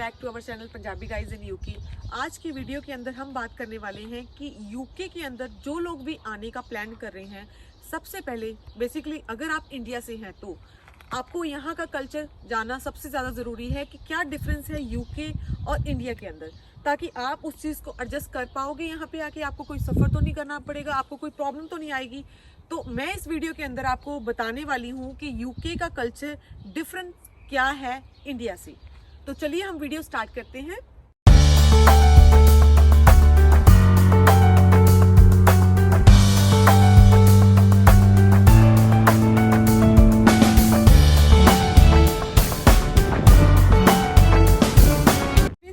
Back to our channel Punjabi guys in UK. आज की video के अंदर हम बात करने वाले हैं कि यूके के अंदर जो लोग भी आने का प्लान कर रहे हैं, सबसे पहले बेसिकली अगर आप इंडिया से हैं तो आपको यहाँ का कल्चर जानना सबसे ज़्यादा ज़रूरी है कि क्या डिफरेंस है यूके और इंडिया के अंदर, ताकि आप उस चीज़ को एडजस्ट कर पाओगे। यहाँ पे आके आपको कोई सफ़र तो नहीं करना पड़ेगा, आपको कोई प्रॉब्लम तो नहीं आएगी। तो मैं इस वीडियो के अंदर आपको बताने वाली हूँ कि यूके का कल्चर डिफरेंट क्या है इंडिया से। तो चलिए हम वीडियो स्टार्ट करते हैं।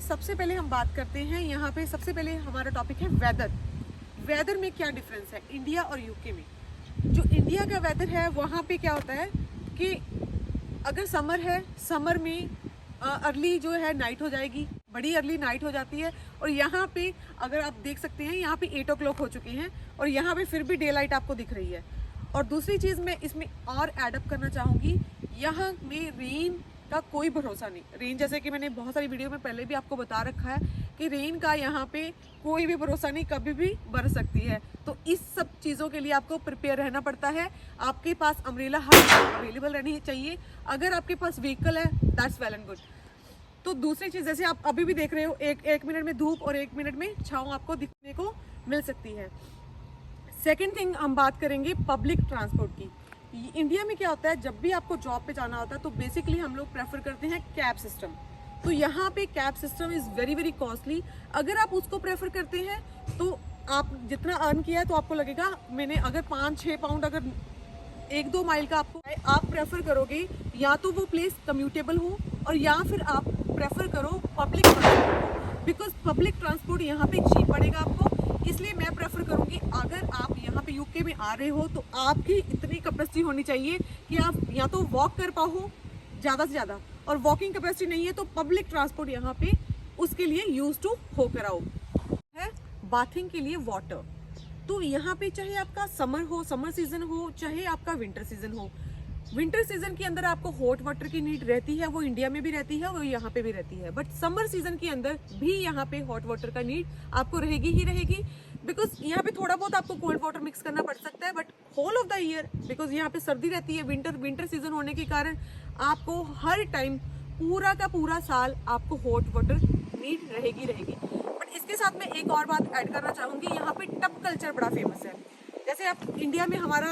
सबसे पहले हम बात करते हैं, यहाँ पे सबसे पहले हमारा टॉपिक है वेदर। वेदर में क्या डिफरेंस है इंडिया और यूके में। जो इंडिया का वेदर है वहाँ पे क्या होता है कि अगर समर है, समर में अर्ली जो है नाइट हो जाएगी, बड़ी अर्ली नाइट हो जाती है। और यहाँ पे अगर आप देख सकते हैं यहाँ पे 8 o'clock हो चुके हैं और यहाँ पे फिर भी डे लाइट आपको दिख रही है। और दूसरी चीज़ मैं इसमें और एडअप करना चाहूँगी, यहाँ में रेन का कोई भरोसा नहीं। रेन जैसे कि मैंने बहुत सारी वीडियो में पहले भी आपको बता रखा है कि रेन का यहाँ पे कोई भी भरोसा नहीं, कभी भी बरस सकती है। तो इस सब चीज़ों के लिए आपको प्रिपेयर रहना पड़ता है। आपके पास अम्ब्रेला हर अवेलेबल रहनी चाहिए। अगर आपके पास व्हीकल है दैट्स वेल एंड गुड। तो दूसरी चीज़, जैसे आप अभी भी देख रहे हो, एक मिनट में धूप और 1 मिनट में छाँव आपको दिखने को मिल सकती है। सेकेंड थिंग, हम बात करेंगे पब्लिक ट्रांसपोर्ट की। इंडिया में क्या होता है, जब भी आपको जॉब पे जाना होता है तो बेसिकली हम लोग प्रेफर करते हैं कैब सिस्टम। तो यहाँ पे cab system is very very costly. अगर आप उसको प्रेफर करते हैं तो आप जितना अर्न किया है तो आपको लगेगा, मैंने अगर 5-6 पाउंड अगर 1-2 माइल का आपको आप प्रेफर करोगे, या तो वो प्लेस कम्यूटेबल हो और या फिर आप प्रेफर करो public transport, because public transport यहाँ पे चीप पड़ेगा आपको। इसलिए मैं प्रेफर करूँगी, अगर आप यहाँ पे यूके में आ रहे हो तो आपकी इतनी कैपेसिटी होनी चाहिए कि आप या तो वॉक कर पाओ ज़्यादा से ज़्यादा, और वॉकिंग कैपेसिटी नहीं है तो पब्लिक ट्रांसपोर्ट यहाँ पे उसके लिए यूज टू होकर आओ। है बाथिंग के लिए वाटर। तो यहाँ पे चाहे आपका समर हो, समर सीजन हो, चाहे आपका विंटर सीजन हो, विंटर सीजन के अंदर आपको हॉट वाटर की नीड रहती है। वो इंडिया में भी रहती है, वो यहाँ पे भी रहती है। बट समर सीजन के अंदर भी यहाँ पे हॉट वाटर का नीड आपको रहेगी ही रहेगी, बिकॉज यहाँ पे थोड़ा बहुत आपको कोल्ड वाटर मिक्स करना पड़ सकता है। But whole of the year, because यहाँ पे सर्दी रहती है, विंटर सीजन होने के कारण आपको हर टाइम पूरा का पूरा साल आपको हॉट वाटर नीड रहेगी। बट इसके साथ में एक और बात ऐड करना चाहूँगी, यहाँ पे टब कल्चर बड़ा फेमस है। जैसे आप इंडिया में हमारा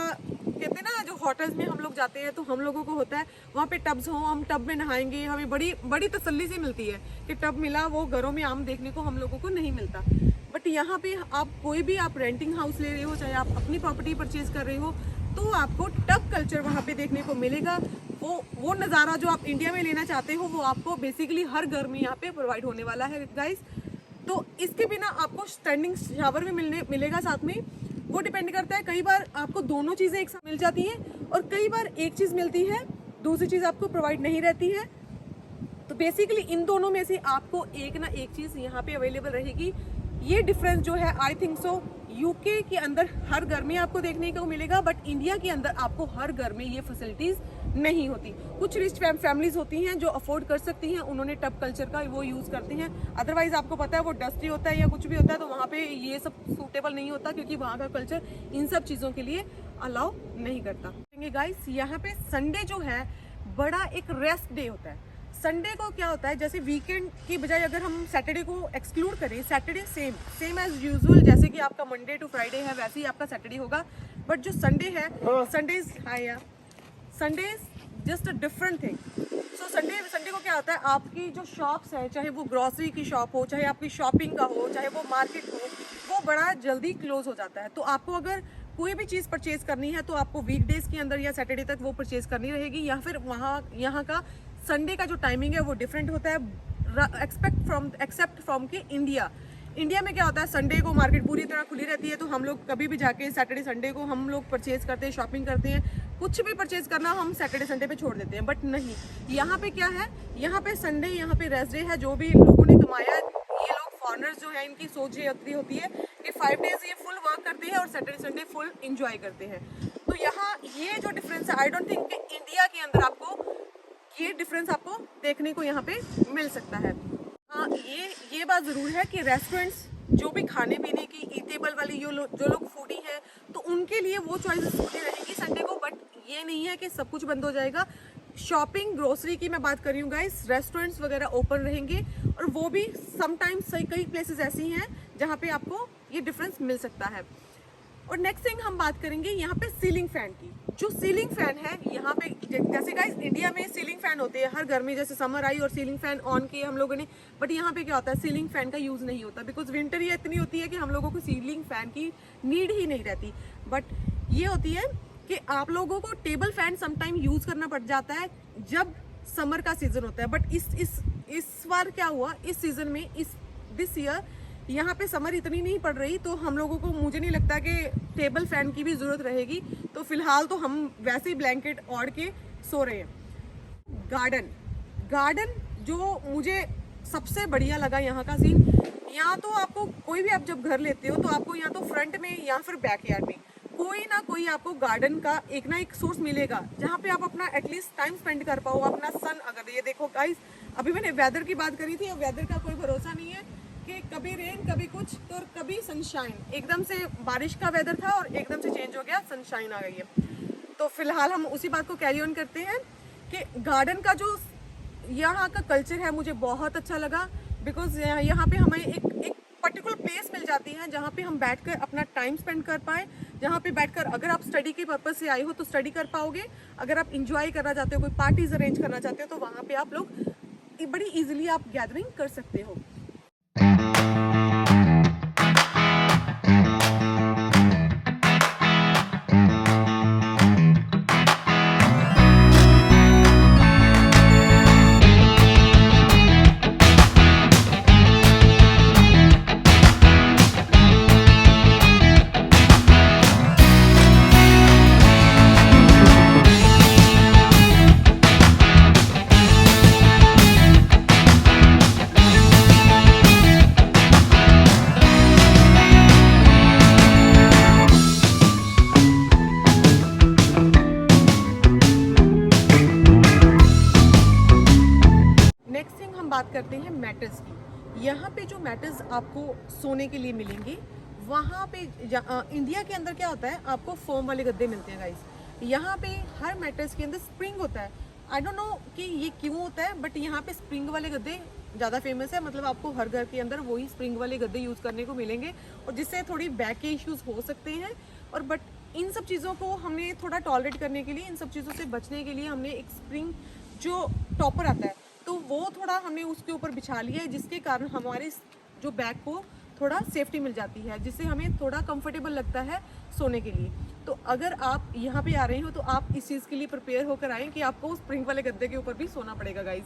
कहते हैं ना, जो होटल्स में हम लोग जाते हैं तो हम लोगों को होता है वहाँ पे टब्स हो, हम टब में नहाएंगे, हमें बड़ी बड़ी तसल्ली से मिलती है कि टब मिला। वो घरों में आम देखने को हम लोगों को नहीं मिलता। बट यहाँ पे आप कोई भी आप रेंटिंग हाउस ले रहे हो, चाहे आप अपनी प्रॉपर्टी परचेज कर रहे हो, तो आपको टब कल्चर वहाँ पे देखने को मिलेगा। वो नज़ारा जो आप इंडिया में लेना चाहते हो वो आपको बेसिकली हर घर में यहाँ पे प्रोवाइड होने वाला है गाइस। तो इसके बिना आपको स्टैंडिंग शावर भी मिलेगा साथ में। वो डिपेंड करता है, कई बार आपको दोनों चीज़ें एक साथ मिल जाती हैं और कई बार एक चीज़ मिलती है, दूसरी चीज़ आपको प्रोवाइड नहीं रहती है। तो बेसिकली इन दोनों में से आपको एक ना एक चीज़ यहाँ पे अवेलेबल रहेगी। ये डिफरेंस जो है, आई थिंक सो यूके के अंदर हर घर में आपको देखने को मिलेगा, बट इंडिया के अंदर आपको हर घर में ये फैसिलिटीज़ नहीं होती। कुछ रिच फैमिलीज होती हैं जो अफोर्ड कर सकती हैं, उन्होंने टब कल्चर का वो यूज़ करते हैं। अदरवाइज आपको पता है वो डस्टी होता है या कुछ भी होता है, तो वहाँ पे ये सब सूटेबल नहीं होता, क्योंकि वहाँ का कल्चर इन सब चीज़ों के लिए अलाउ नहीं करता। गाइस, यहाँ पे संडे जो है बड़ा एक रेस्ट डे होता है। संडे को क्या होता है, जैसे वीकेंड की बजाय अगर हम सैटरडे को एक्सक्लूड करें, सैटरडे सेम एज यूजुअल, जैसे कि आपका मंडे टू फ्राइडे है वैसे ही आपका सैटरडे होगा। बट जो संडे है, Sunday just a different thing. So Sunday को क्या होता है, आपकी जो शॉप्स हैं, चाहे वो ग्रॉसरी की शॉप हो, चाहे आपकी शॉपिंग का हो, चाहे वो मार्केट हो, वो बड़ा जल्दी क्लोज हो जाता है। तो आपको अगर कोई भी चीज़ परचेज करनी है तो आपको वीकडेज के अंदर या सैटरडे तक वो परचेज करनी रहेगी, या फिर यहाँ का संडे का जो टाइमिंग है वो डिफरेंट होता है एक्सेप्ट फ्रॉम के इंडिया में क्या होता है, संडे को मार्केट पूरी तरह खुली रहती है। तो हम लोग कभी भी जाके सैटरडे संडे को हम लोग परचेज करते हैं, शॉपिंग करते हैं, कुछ भी परचेज करना हम सैटरडे संडे पे छोड़ देते हैं। बट नहीं, यहाँ पे क्या है, यहाँ पे संडे, यहाँ पे रेस्ट डे है। जो भी लोगों ने कमाया, ये लोग फॉरनर्स जो है, इनकी सोच ये होती है कि 5 डेज ये फुल वर्क करते हैं और सैटरडे संडे फुल इंजॉय करते हैं। तो यहाँ ये जो डिफरेंस है, आई डोंट थिंक कि इंडिया के अंदर आपको ये डिफरेंस आपको देखने को यहाँ पे मिल सकता है। हाँ, ये बात ज़रूर है कि रेस्टोरेंट्स जो भी खाने पीने की ईटेबल वाली जो लोग फूडी है, तो उनके लिए वो चॉइसेस होती रहेंगी संडे को, बट ये नहीं है कि सब कुछ बंद हो जाएगा। शॉपिंग ग्रोसरी की मैं बात कर रही हूँ गाइस, रेस्टोरेंट्स वगैरह ओपन रहेंगे, और वो भी समटाइम्स कई प्लेसेस ऐसी हैं जहाँ पे आपको ये डिफरेंस मिल सकता है। और नेक्स्ट थिंग हम बात करेंगे यहाँ पे सीलिंग फैन की। जो सीलिंग फैन है यहाँ पे, जैसे गाइस इंडिया में सीलिंग फैन होते हैं हर घर में, जैसे समर आई और सीलिंग फैन ऑन किए हम लोगों ने, बट यहाँ पे क्या होता है, सीलिंग फैन का यूज़ नहीं होता, बिकॉज विंटर ये इतनी होती है कि हम लोगों को सीलिंग फैन की नीड ही नहीं रहती। बट ये होती है कि आप लोगों को टेबल फैन समटाइम यूज़ करना पड़ जाता है जब समर का सीज़न होता है। बट इस बार क्या हुआ, इस सीज़न में दिस ईयर यहाँ पे समर इतनी नहीं पड़ रही, तो हम लोगों को, मुझे नहीं लगता कि टेबल फैन की भी ज़रूरत रहेगी। तो फिलहाल तो हम वैसे ही ब्लैंकेट ओढ़ के सो रहे हैं। गार्डन जो मुझे सबसे बढ़िया लगा यहाँ का सीन, यहाँ तो आपको कोई भी, आप जब घर लेते हो तो आपको यहाँ तो फ्रंट में या फिर बैकयार्ड में कोई ना कोई आपको गार्डन का एक ना एक सोर्स मिलेगा जहाँ पे आप अपना एटलीस्ट टाइम स्पेंड कर पाओ, अपना सन। अगर ये देखो गाइस, अभी मैंने वेदर की बात करी थी, और वेदर का कोई भरोसा नहीं है कि कभी रेन कभी कुछ तो कभी सनशाइन। एकदम से बारिश का वेदर था और एकदम से चेंज हो गया, सनशाइन आ गई है। तो फिलहाल हम उसी बात को कैरी ऑन करते हैं कि गार्डन का जो यहाँ का कल्चर है मुझे बहुत अच्छा लगा, बिकॉज यहाँ पे हमें एक पर्टिकुलर प्लेस मिल जाती है जहाँ पे हम बैठकर अपना टाइम स्पेंड कर पाए, जहाँ पे बैठकर अगर आप स्टडी के पर्पज से आए हो तो स्टडी कर पाओगे, अगर आप इंजॉय करना चाहते हो, कोई पार्टीज अरेंज करना चाहते हो, तो वहाँ पे आप लोग बड़ी इजीली आप गैदरिंग कर सकते हो। बात करते हैं मैटर्स की। यहाँ पे जो मैटर्स आपको सोने के लिए मिलेंगे, वहाँ पे इंडिया के अंदर क्या होता है, आपको फोम वाले गद्दे मिलते हैं गाइस। यहाँ पे हर मैटर्स के अंदर स्प्रिंग होता है। आई डोंट नो कि ये क्यों होता है, बट यहाँ पे स्प्रिंग वाले गद्दे ज़्यादा फेमस है। मतलब आपको हर घर के अंदर वही स्प्रिंग वाले गद्दे यूज़ करने को मिलेंगे, और जिससे थोड़ी बैक के इश्यूज हो सकते हैं। और बट इन सब चीज़ों को हमने थोड़ा टॉलरेट करने के लिए, इन सब चीज़ों से बचने के लिए हमने एक स्प्रिंग जो टॉपर आता है, तो वो थोड़ा हमने उसके ऊपर बिछा लिया है, जिसके कारण हमारे जो बैक को थोड़ा सेफ्टी मिल जाती है, जिससे हमें थोड़ा कंफर्टेबल लगता है सोने के लिए। तो अगर आप यहाँ पे आ रहे हो तो आप इस चीज़ के लिए प्रिपेयर होकर आएँ कि आपको स्प्रिंग वाले गद्दे के ऊपर भी सोना पड़ेगा गाइस।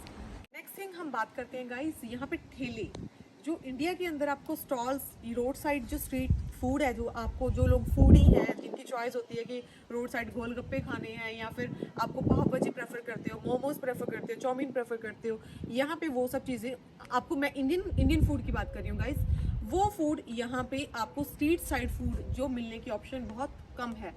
नेक्स्ट थिंग हम बात करते हैं गाइस, यहाँ पे ठेले, जो इंडिया के अंदर आपको स्टॉल्स, रोड साइड जो स्ट्रीट फूड है, जो आपको, जो लोग फूडी हैं जिनकी चॉइस होती है कि रोड साइड गोलगप्पे खाने हैं, या फिर आपको पाव भाजी प्रेफर करते हो, मोमोज प्रेफर करते हो, चाउमीन प्रेफर करते हो, यहाँ पे वो सब चीज़ें आपको, मैं इंडियन फूड की बात कर रही हूँ गाइस, वो फूड यहाँ पे आपको स्ट्रीट साइड फूड जो मिलने की ऑप्शन बहुत कम है।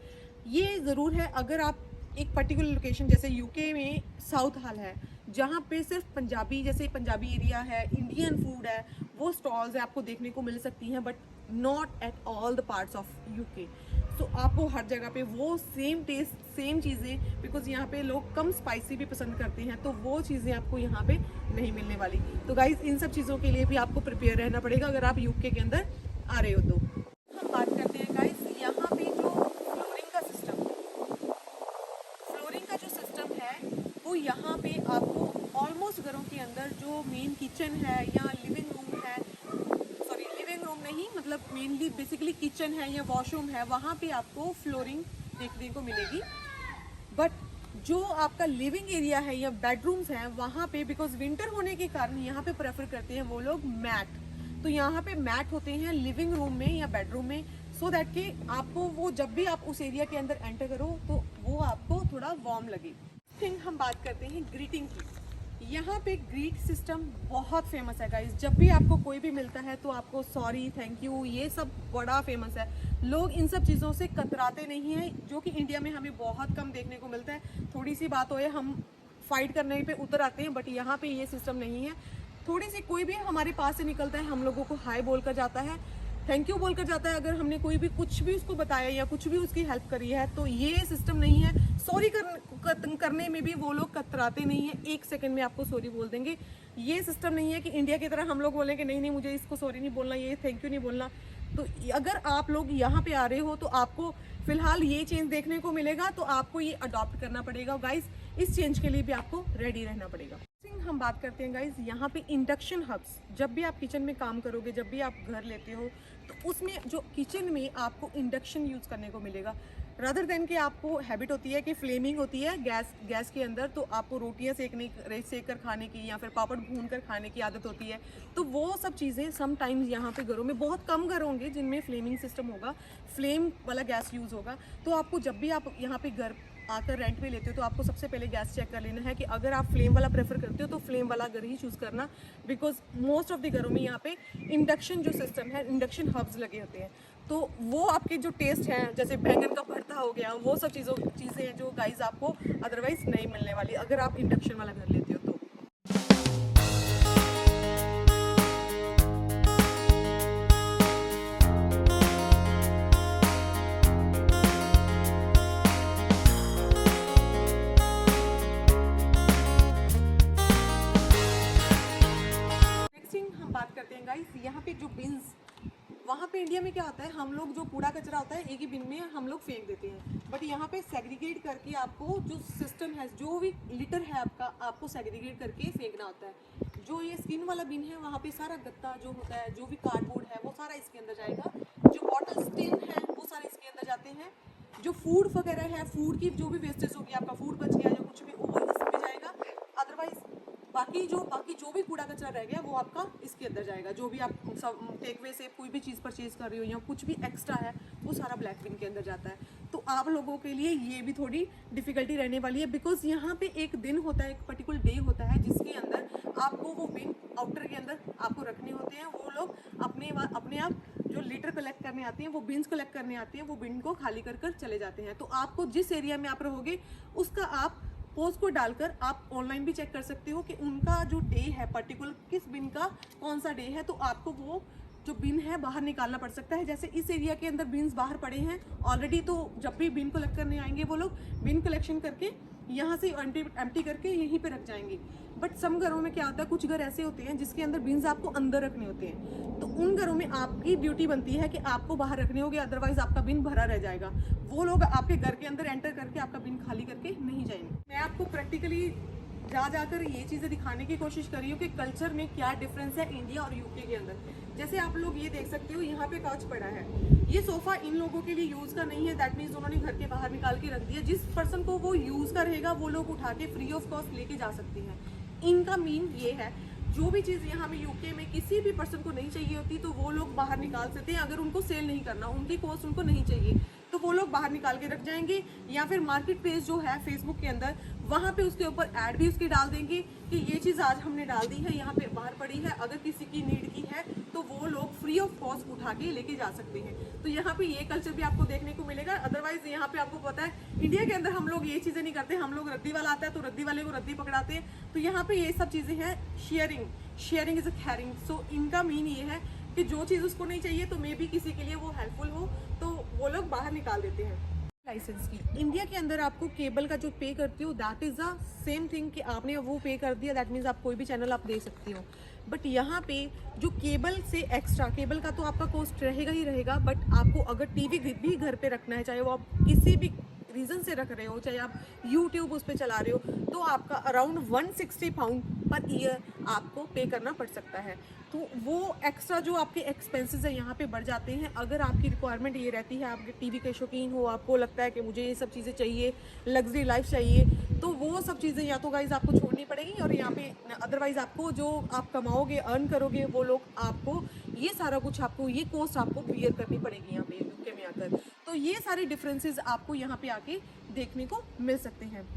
ये ज़रूर है, अगर आप एक पर्टिकुलर लोकेशन, जैसे यूके में साउथ हाल है जहाँ पे सिर्फ पंजाबी, जैसे पंजाबी एरिया है, इंडियन फूड है, वो स्टॉल्स है आपको देखने को मिल सकती हैं, but not at all the parts of UK. तो आपको हर जगह पे वो सेम टेस्ट, सेम चीज़ें, बिकॉज यहाँ पे लोग कम स्पाइसी भी पसंद करते हैं, तो वो चीज़ें आपको यहाँ पे नहीं मिलने वाली। तो गाइज इन सब चीज़ों के लिए भी आपको प्रिपेयर रहना पड़ेगा अगर आप यूके के अंदर आ रहे हो तो। हम बात करते हैं गाइज यहाँ पे जो फ्लोरिंग का जो सिस्टम है, वो यहाँ पे आपको ऑलमोस्ट घरों के अंदर जो मेन किचन है या लिविंग रूम है, सॉरी लिविंग रूम नहीं, मतलब मेनली बेसिकली किचन है या वॉशरूम है, वहाँ पे आपको फ्लोरिंग देखने को मिलेगी। बट जो आपका लिविंग एरिया है या बेडरूम्स हैं, वहाँ पे बिकॉज विंटर होने के कारण यहाँ पे प्रेफर करते हैं वो लोग मैट। तो यहाँ पे मैट होते हैं लिविंग रूम में या बेडरूम में, सो दैट कि आपको वो जब भी आप उस एरिया के अंदर एंटर करो तो वो आपको थोड़ा वार्म लगे। थिंग हम बात करते हैं ग्रीटिंग की। यहाँ पे ग्रीट सिस्टम बहुत फेमस है गाइस। जब भी आपको कोई भी मिलता है तो आपको सॉरी, थैंक यू, ये सब बड़ा फेमस है। लोग इन सब चीज़ों से कतराते नहीं हैं, जो कि इंडिया में हमें बहुत कम देखने को मिलता है। थोड़ी सी बात हो हम फाइट करने पे उतर आते हैं, बट यहाँ पे ये सिस्टम नहीं है। थोड़ी सी कोई भी हमारे पास से निकलता है, हम लोगों को हाय बोलकर जाता है, थैंक यू बोलकर जाता है। अगर हमने कोई भी कुछ भी उसको बताया या कुछ भी उसकी हेल्प करी है, तो ये सिस्टम नहीं है। सॉरी करने में भी वो लोग कतराते नहीं है, 1 सेकंड में आपको सॉरी बोल देंगे। ये सिस्टम नहीं है कि इंडिया की तरह हम लोग बोलें कि नहीं नहीं मुझे इसको सॉरी नहीं बोलना, ये थैंक यू नहीं बोलना। तो अगर आप लोग यहाँ पे आ रहे हो तो आपको फिलहाल ये चेंज देखने को मिलेगा, तो आपको ये अडॉप्ट करना पड़ेगा गाइस। इस चेंज के लिए भी आपको रेडी रहना पड़ेगा। हम बात करते हैं गाइस यहाँ पे इंडक्शन हब्स। जब भी आप किचन में काम करोगे, जब भी आप घर लेते हो, तो उसमें जो किचन में आपको इंडक्शन यूज़ करने को मिलेगा, रादर देन कि आपको हैबिट होती है कि फ्लेमिंग होती है गैस के अंदर, तो आपको रोटियां सेक कर खाने की या फिर पापड़ भून कर खाने की आदत होती है। तो वो सब चीज़ें समटाइम्स यहाँ पे घरों में, बहुत कम घर होंगे जिनमें फ्लेमिंग सिस्टम होगा, फ्लेम वाला गैस यूज़ होगा। तो आपको जब भी आप यहाँ पे घर आकर रेंट पे लेते हो, तो आपको सबसे पहले गैस चेक कर लेना है कि अगर आप फ्लेम वाला प्रेफर करते हो तो फ्लेम वाला घर ही चूज़ करना, बिकॉज मोस्ट ऑफ द घरों में यहाँ पे इंडक्शन जो सिस्टम है, इंडक्शन हब्स लगे होते हैं। तो वो आपके जो टेस्ट हैं, जैसे बैंगन का भरता हो गया, वो सब चीज़ें हैं जो गाइस आपको अदरवाइज नहीं मिलने वाली अगर आप इंडक्शन वाला घर लेते हो तो। यहाँ पे जो बिन्स, वहाँ पे इंडिया में क्या होता है, हम लोग जो कूड़ा कचरा होता है एक ही बिन में हम लोग फेंक देते हैं, बट यहाँ पे सेग्रीगेट करके आपको जो सिस्टम है, जो भी लिटर है आपका, आपको सेग्रीगेट करके फेंकना होता है। जो ये स्किन वाला बिन है, वहाँ पे सारा गत्ता जो होता है, जो भी कार्डबोर्ड है, वो सारा इसके अंदर जाएगा। जो बॉटल स्टिन है वो सारे इसके अंदर जाते हैं। जो फूड वगैरह है, फूड की जो भी वेस्टेज होगी, आपका फूड बच गया या कुछ भी, वो इसमें जाएगा। अदरवाइज बाकी जो भी कूड़ा कचरा रह गया वो आपका इसके अंदर जाएगा। जो भी आप टेकवे से कोई भी चीज़ परचेज कर रही हो या कुछ भी एक्स्ट्रा है, वो सारा ब्लैक बिन के अंदर जाता है। तो आप लोगों के लिए ये भी थोड़ी डिफ़िकल्टी रहने वाली है, बिकॉज यहाँ पे एक दिन होता है, एक पर्टिकुलर डे होता है, जिसके अंदर आपको वो बिन आउटर के अंदर आपको रखने होते हैं। वो लोग अपने आप जो लीटर कलेक्ट करने आते हैं, वो बिन्स कलेक्ट करने आते हैं, वो बिन को खाली कर चले जाते हैं। तो आपको जिस एरिया में आप रहोगे, उसका आप पोस्ट को डालकर आप ऑनलाइन भी चेक कर सकते हो कि उनका जो डे है, पर्टिकुलर किस बिन का कौन सा डे है, तो आपको वो जो बिन है बाहर निकालना पड़ सकता है। जैसे इस एरिया के अंदर बिन्स बाहर पड़े हैं ऑलरेडी, तो जब भी बिन कलेक्ट करने आएंगे वो लोग बिन कलेक्शन करके यहाँ से एम्प्टी करके यहीं पे रख जाएंगे। बट सम घरों में क्या होता है, कुछ घर ऐसे होते हैं जिसके अंदर बिन्स आपको अंदर रखने होते हैं, तो उन घरों में आपकी ड्यूटी बनती है कि आपको बाहर रखने होंगे, अदरवाइज आपका बिन भरा रह जाएगा। वो लोग आपके घर के अंदर एंटर करके आपका बिन खाली करके नहीं जाएंगे। मैं आपको प्रैक्टिकली जाकर ये चीज़ें दिखाने की कोशिश कर रही हूँ कि कल्चर में क्या डिफरेंस है इंडिया और यूके के अंदर। जैसे आप लोग ये देख सकते हो, यहाँ पे कांच पड़ा है, ये सोफ़ा इन लोगों के लिए यूज़ का नहीं है, दैट मीन्स उन्होंने घर के बाहर निकाल के रख दिया। जिस पर्सन को वो यूज़ का रहेगा वो लोग उठा के फ्री ऑफ कॉस्ट लेके जा सकते हैं। इनका मीन ये है, जो भी चीज़ यहाँ पे यूके में किसी भी पर्सन को नहीं चाहिए होती, तो वो लोग बाहर निकाल सकते हैं। अगर उनको सेल नहीं करना, उनकी कॉस्ट उनको नहीं चाहिए, तो वो लोग बाहर निकाल के रख जाएंगे, या फिर मार्केट प्लेस जो है फेसबुक के अंदर, वहाँ पे उसके ऊपर ऐड भी उसकी डाल देंगे कि ये चीज़ आज हमने डाल दी है, यहाँ पे बाहर पड़ी है, अगर किसी की नीड की है तो वो लोग फ्री ऑफ कॉस्ट उठा के लेके जा सकते हैं। तो यहाँ पे ये कल्चर भी आपको देखने को मिलेगा। अदरवाइज यहाँ पे आपको पता है, इंडिया के अंदर हम लोग ये चीज़ें नहीं करते, हम लोग रद्दी वाला आता है तो रद्दी वाले को रद्दी पकड़ाते हैं। तो यहाँ पे ये सब चीज़ें हैं, शेयरिंग इज अ कैरिंग। सो इनका मीन ये है कि जो चीज़ उसको नहीं चाहिए, तो मे बी किसी के लिए वो हेल्पफुल हो, तो वो लोग बाहर निकाल देते हैं। लाइसेंस की इंडिया के अंदर आपको केबल का जो पे करते हो, that is the same thing कि आपने वो पे कर दिया, दैट मीन्स आप कोई भी चैनल आप दे सकते हो। बट यहाँ पे जो केबल से एक्स्ट्रा, केबल का तो आपका कॉस्ट रहेगा ही रहेगा, बट आपको अगर टीवी भी घर पे रखना है, चाहे वो आप किसी भी रीज़न से रख रहे हो, चाहे आप यूट्यूब उस पर चला रहे हो, तो आपका अराउंड 160 पाउंड पर ईयर आपको पे करना पड़ सकता है। तो वो एक्स्ट्रा जो आपके एक्सपेंसेस है यहाँ पे बढ़ जाते हैं। अगर आपकी रिक्वायरमेंट ये रहती है, आपके टीवी के शौकीन हो, आपको लगता है कि मुझे ये सब चीज़ें चाहिए, लग्जरी लाइफ चाहिए, तो वो सब चीज़ें या तो गाइज आपको छोड़नी पड़ेगी, और यहाँ पे अदरवाइज़ आपको जो आप कमाओगे, अर्न करोगे, वो लोग आपको ये सारा कुछ, आपको ये कॉस्ट आपको क्लियर करनी पड़ेगी यहाँ पे यूके में आकर। तो ये सारे डिफरेंसेस आपको यहाँ पे आके देखने को मिल सकते हैं।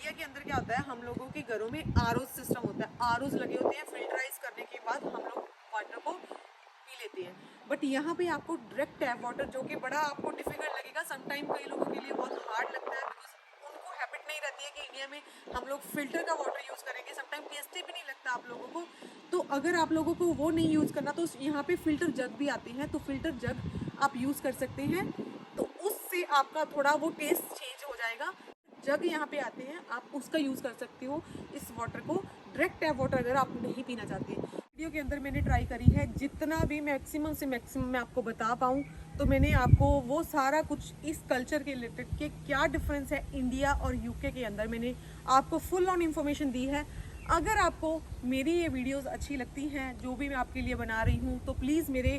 इंडिया के अंदर क्या होता है, हम लोगों के घरों में आरओ सिस्टम होता है, आरओज लगे होते हैं, फिल्टराइज करने के बाद हम लोग वाटर को पी लेते हैं। बट यहाँ पे आपको डायरेक्ट टैप वाटर, जो कि बड़ा आपको डिफिकल्ट लगेगा, समटाइम कई लोगों के लिए बहुत हार्ड लगता है, बिकॉज उनको हैबिट नहीं रहती है कि इंडिया में हम लोग फिल्टर का वाटर यूज़ करेंगे, समटाइम टेस्टी भी नहीं लगता आप लोगों को। तो अगर आप लोगों को वो नहीं यूज़ करना तो यहाँ पे फिल्टर जग भी आते हैं, तो फिल्टर जग आप यूज़ कर सकते हैं, तो उससे आपका थोड़ा वो टेस्ट चेंज हो जाएगा। जग यहाँ पे आते हैं, आप उसका यूज़ कर सकते हो इस वाटर को, डायरेक्ट टैप वाटर अगर आप नहीं पीना चाहते हैं। वीडियो के अंदर मैंने ट्राई करी है जितना भी मैक्सिमम से मैक्सिमम मैं आपको बता पाऊँ, तो मैंने आपको वो सारा कुछ इस कल्चर के रिलेटेड के क्या डिफरेंस है इंडिया और यूके के अंदर, मैंने आपको फुल ऑन इन्फॉर्मेशन दी है। अगर आपको मेरी ये वीडियोस अच्छी लगती हैं जो भी मैं आपके लिए बना रही हूँ, तो प्लीज़ मेरे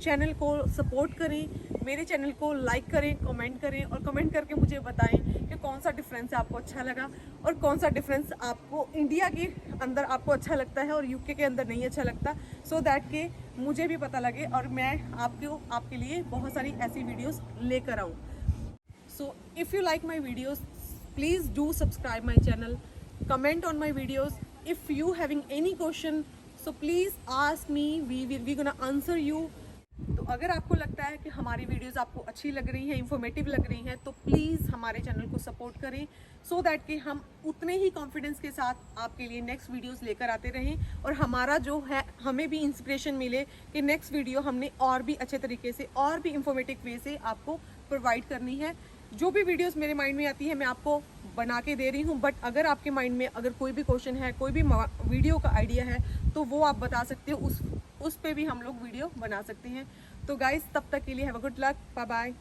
चैनल को सपोर्ट करें, मेरे चैनल को लाइक करें, कमेंट करें, और कमेंट करके मुझे बताएं कि कौन सा डिफरेंस आपको अच्छा लगा और कौन सा डिफरेंस आपको इंडिया के अंदर आपको अच्छा लगता है और यूके के अंदर नहीं अच्छा लगता, सो दैट कि मुझे भी पता लगे और मैं आपके लिए बहुत सारी ऐसी वीडियोस लेकर आऊँ। So if you like my videos, please do subscribe my channel, comment on my videos. If you having any question, so please ask me, we gonna answer you. तो अगर आपको लगता है कि हमारी वीडियोस आपको अच्छी लग रही हैं, इंफॉर्मेटिव लग रही हैं, तो प्लीज़ हमारे चैनल को सपोर्ट करें, सो दैट कि हम उतने ही कॉन्फिडेंस के साथ आपके लिए नेक्स्ट वीडियोस लेकर आते रहें और हमारा जो है हमें भी इंस्पिरेशन मिले कि नेक्स्ट वीडियो हमने और भी अच्छे तरीके से और भी इंफॉर्मेटिव वे से आपको प्रोवाइड करनी है। जो भी वीडियोस मेरे माइंड में आती है मैं आपको बना के दे रही हूँ, बट अगर आपके माइंड में अगर कोई भी क्वेश्चन है, कोई भी वीडियो का आइडिया है, तो वो आप बता सकते हो, उस पे भी हम लोग वीडियो बना सकते हैं। तो गाइस, तब तक के लिए have a good luck, bye bye.